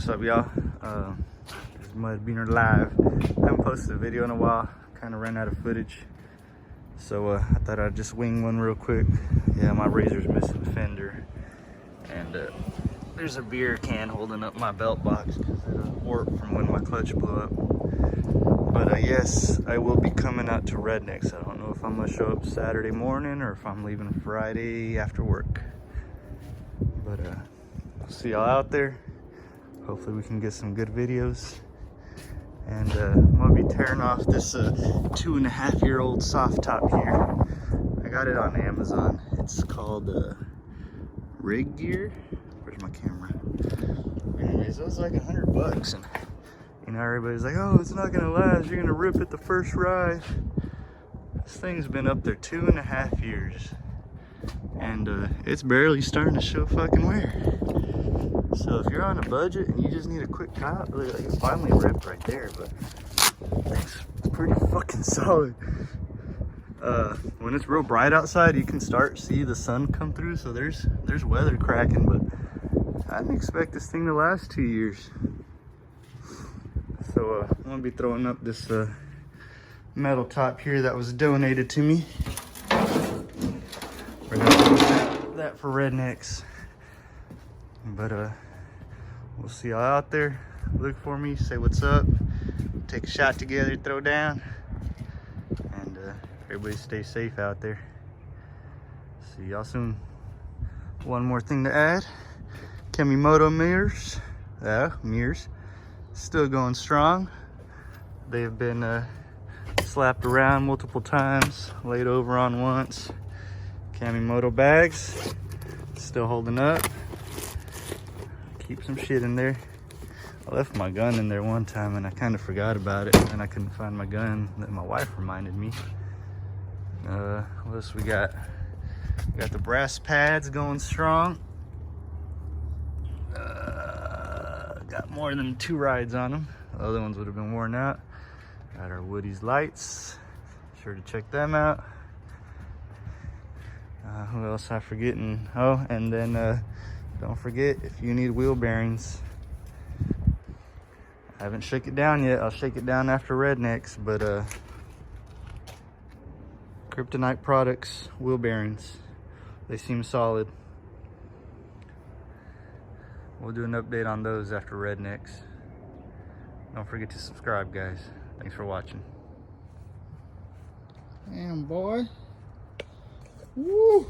What's up, y'all? This is Mud Beaner Live. I haven't posted a video in a while. Kind of ran out of footage, so I thought I'd just wing one real quick. Yeah, my razor's missing the fender, and there's a beer can holding up my belt box because it warped from when my clutch blew up. But yes, I will be coming out to Rednecks. I don't know if I'm gonna show up Saturday morning or if I'm leaving Friday after work. But I'll see y'all out there. Hopefully we can get some good videos. And I'm gonna be tearing off this 2.5-year-old soft top here. I got it on Amazon. It's called Rig Gear. Where's my camera? Anyways, it was like $100, and you know, everybody's like, oh, it's not gonna last, you're gonna rip it the first ride. This thing's been up there 2.5 years, and it's barely starting to show fucking wear. So if you're on a budget and you just need a quick top, like it finally ripped right there, but it's pretty fucking solid. When it's real bright outside, you can start see the sun come through, so there's weather cracking, but I didn't expect this thing to last 2 years. So I'm gonna be throwing up this metal top here that was donated to me. We're gonna use that for Rednecks. But we'll see y'all out there. Look for me, say what's up, take a shot together, throw down, and everybody stay safe out there. See y'all soon. One more thing to add, Kamimoto mirrors, mirrors, still going strong. They have been slapped around multiple times, laid over on once. Kamimoto bags, still holding up. Keep some shit in there. I left my gun in there one time and I kind of forgot about it, and I couldn't find my gun. That my wife reminded me. What else we got? We got the brass pads going strong. Got more than 2 rides on them. The other ones would have been worn out. Got our Woody's lights. Sure to check them out. Who else am I forgetting? Oh, and then don't forget, if you need wheel bearings, I haven't shook it down yet. I'll shake it down after Rednecks, but Kryptonite Products wheel bearings, they seem solid. We'll do an update on those after Rednecks. Don't forget to subscribe, guys. Thanks for watching. Damn, boy. Woo!